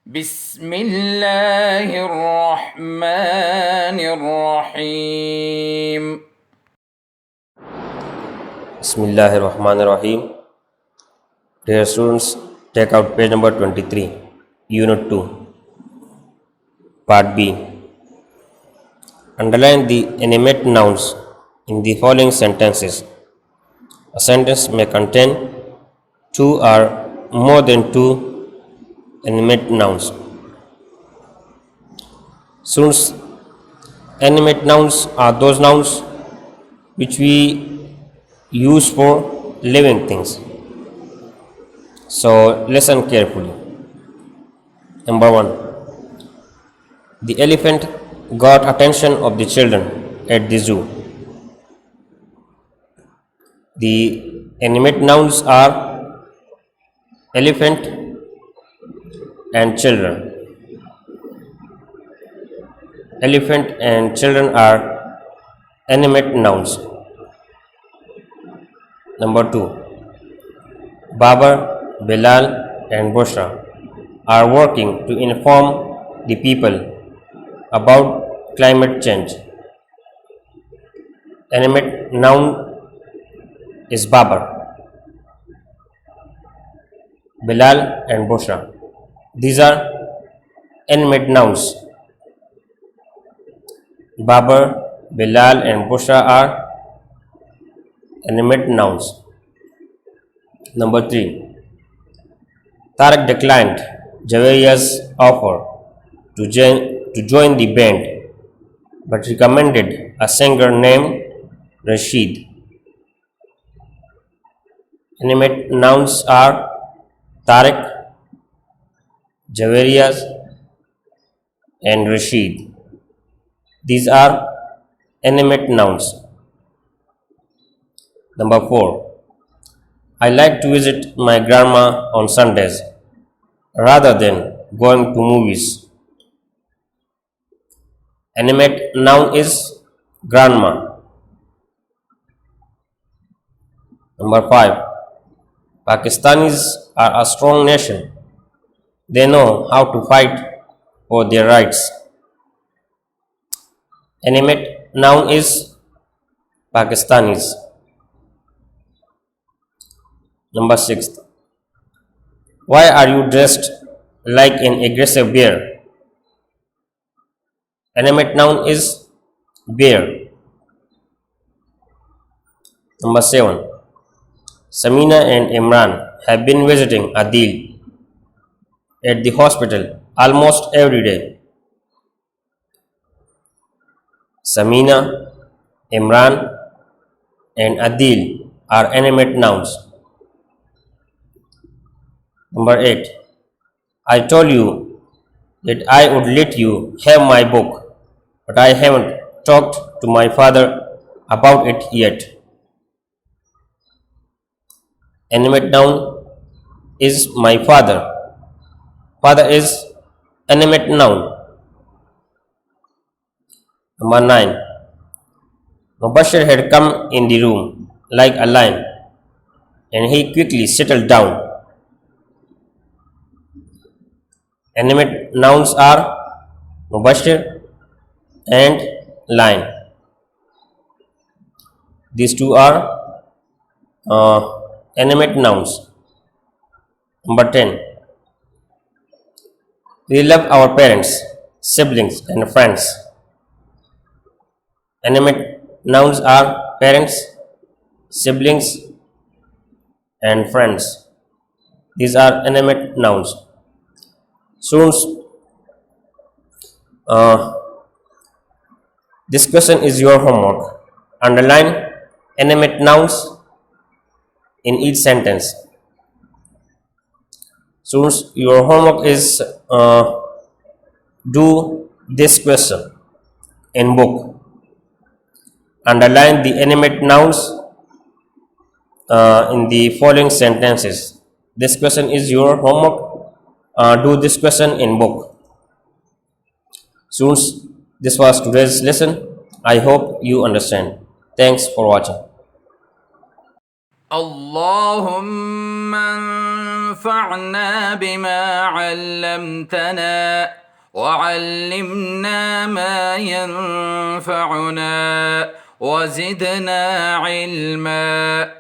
بسم الله الرحمن الرحيم. Bismillahirrahmanirrahim. Dear students, take out page number 23, Unit 2, Part B. Underline the animate nouns in the following sentences. A sentence may contain two or more than two animate nouns. Students, animate nouns are those nouns which we use for living things. So listen carefully. Number 1. The elephant got attention of the children at the zoo. The animate nouns are elephant and children. Elephant and children are animate nouns. Number 2. Babar, Bilal and Bushra are working to inform the people about climate change. Animate noun is Babar, Bilal and Bushra. These are animate nouns. Babar, Bilal and Bushra are animate nouns. Number 3. Tariq declined Javeria's offer to join the band, but recommended a singer named Rashid. Animate nouns are Tariq, Javerias, and Rashid. These are animate nouns. Number 4. I like to visit my grandma on Sundays rather than going to movies. Animate noun is grandma. Number 5. Pakistanis are a strong nation. They know how to fight for their rights. Animate noun is Pakistanis. Number 6. Why are you dressed like an aggressive bear? Animate noun is bear. Number 7. Samina and Imran have been visiting Adil at the hospital almost every day. Samina, Imran and Adil are animate nouns. Number 8. I told you that I would let you have my book, but I haven't talked to my father about it yet. Animate noun is my father. Father is animate noun. Number 9. Mubashir had come in the room like a lion, and he quickly settled down. Animate nouns are Mubashir and lion. These two are animate nouns. Number 10. We love our parents, siblings and friends. Animate nouns are parents, siblings and friends. These are animate nouns. Students, this question is your homework. Underline animate nouns in each sentence. Students, your homework is do this question in book. Underline the animate nouns in the following sentences. This question is your homework. Do this question in book. Students, this was today's lesson. I hope you understand. Thanks for watching. اللهم وانفعنا بما علمتنا وعلمنا ما ينفعنا وزدنا علما